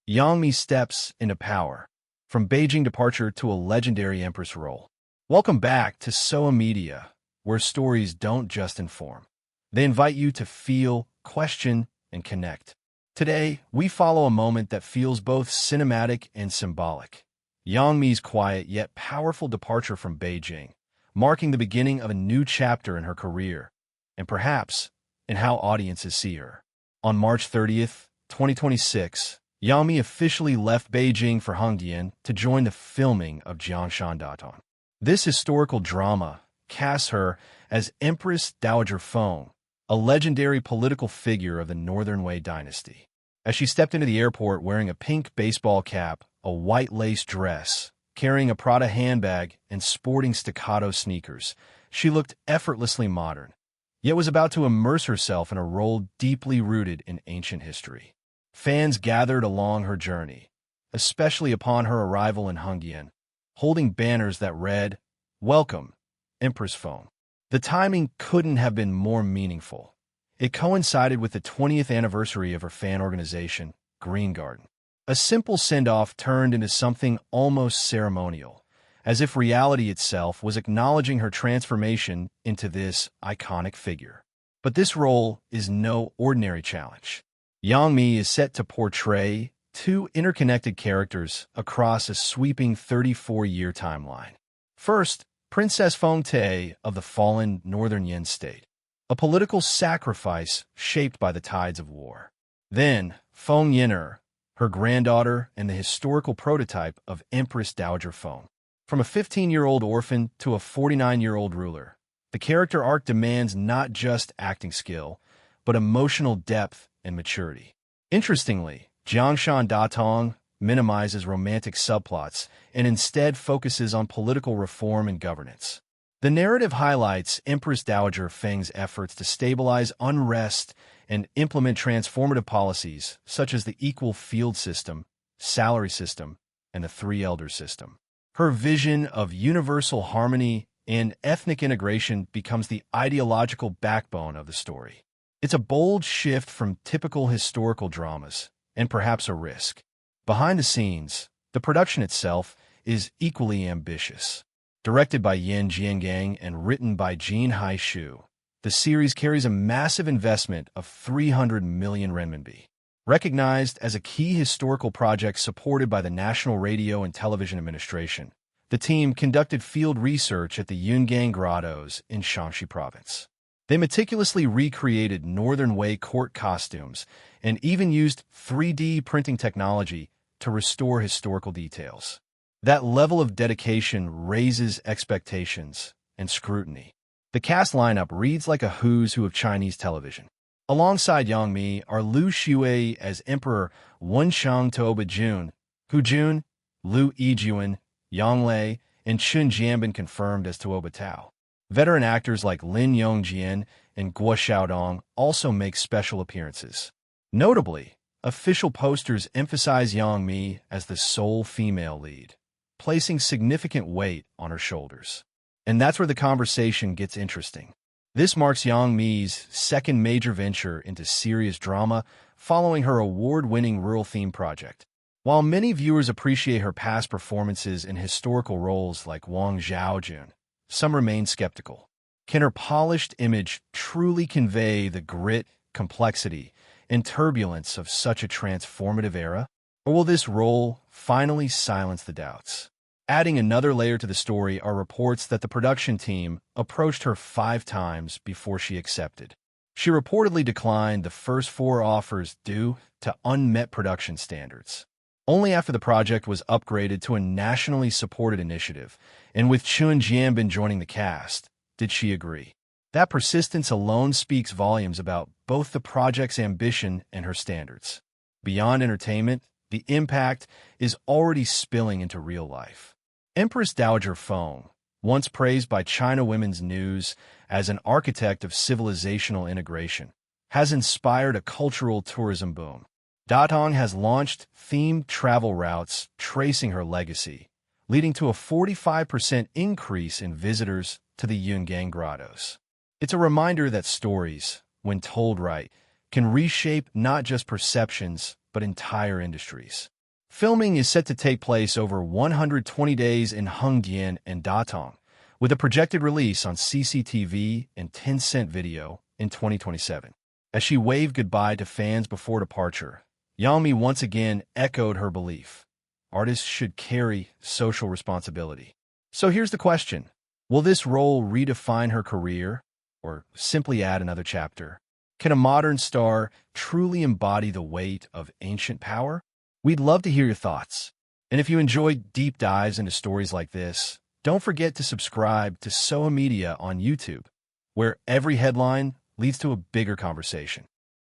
Yangmi steps into power, from Beijing departure to a legendary Empress role. Welcome back to Sohu Media, where stories don't just inform. They invite you to feel, question, and connect. Today, we follow a moment that feels both cinematic and symbolic. Yangmi's quiet yet powerful departure from Beijing, marking the beginning of a new chapter in her career, and perhaps in how audiences see her. On March 30th, 2026, Yangmi officially left Beijing for Hongdian to join the filming of Xiao Zhan. This historical drama casts her as Empress Dowager Feng, a legendary political figure of the Northern Wei dynasty. As she stepped into the airport wearing a pink baseball cap, a white lace dress, carrying a Prada handbag, and sporting staccato sneakers, she looked effortlessly modern, yet was about to immerse herself in a role deeply rooted in ancient history. Fans gathered along her journey, especially upon her arrival in Hongdian, holding banners that read, "Welcome, Empress Feng." The timing couldn't have been more meaningful. It coincided with the 20th anniversary of her fan organization, Green Garden. A simple send-off turned into something almost ceremonial, as if reality itself was acknowledging her transformation into this iconic figure. But this role is no ordinary challenge. Yangmi is set to portray two interconnected characters across a sweeping 34-year timeline. First, Princess Feng Te of the fallen Northern Yin state, a political sacrifice shaped by the tides of war. Then, Feng Yin'er, her granddaughter and the historical prototype of Empress Dowager Feng. From a 15-year-old orphan to a 49-year-old ruler, the character arc demands not just acting skill, but emotional depth and maturity. Interestingly, Jiangshan Datong minimizes romantic subplots and instead focuses on political reform and governance. The narrative highlights Empress Dowager Feng's efforts to stabilize unrest and implement transformative policies such as the equal field system, salary system, and the three elders system. Her vision of universal harmony and ethnic integration becomes the ideological backbone of the story. It's a bold shift from typical historical dramas, and perhaps a risk. Behind the scenes, the production itself is equally ambitious. Directed by Yan Jiangang and written by Jin Haishu, the series carries a massive investment of 300 million renminbi. Recognized as a key historical project supported by the National Radio and Television Administration, the team conducted field research at the Yungang Grottos in Shaanxi Province. They meticulously recreated Northern Wei court costumes and even used 3D printing technology to restore historical details. That level of dedication raises expectations and scrutiny. The cast lineup reads like a who's who of Chinese television. Alongside Yangmi are Lu Xue as Emperor Wenshang Toba Jun, Hu Jun, Lu Yijuan, Yang Lei, and Chun Jianbin confirmed as Tuoba Tao. Veteran actors like Lin Yongjian and Guo Xiaodong also make special appearances. Notably, official posters emphasize Yangmi as the sole female lead, placing significant weight on her shoulders. And that's where the conversation gets interesting. This marks Yangmi's second major venture into serious drama following her award-winning rural theme project. While many viewers appreciate her past performances in historical roles like Wang Zhaojun, some remain skeptical. Can her polished image truly convey the grit, complexity, and turbulence of such a transformative era? Or will this role finally silence the doubts? Adding another layer to the story are reports that the production team approached her 5 times before she accepted. She reportedly declined the first 4 offers due to unmet production standards. Only after the project was upgraded to a nationally supported initiative, and with Chun Jianbin joining the cast, did she agree. That persistence alone speaks volumes about both the project's ambition and her standards. Beyond entertainment, the impact is already spilling into real life. Empress Dowager Feng, once praised by China Women's News as an architect of civilizational integration, has inspired a cultural tourism boom. Datong has launched themed travel routes tracing her legacy, leading to a 45% increase in visitors to the Yungang Grottos. It's a reminder that stories, when told right, can reshape not just perceptions, but entire industries. Filming is set to take place over 120 days in Hengdian and Datong, with a projected release on CCTV and Tencent Video in 2027. As she waved goodbye to fans before departure, Yangmi once again echoed her belief: artists should carry social responsibility. So here's the question: will this role redefine her career, or simply add another chapter? Can a modern star truly embody the weight of ancient power? We'd love to hear your thoughts. And if you enjoy deep dives into stories like this, don't forget to subscribe to Sohu Media on YouTube, where every headline leads to a bigger conversation.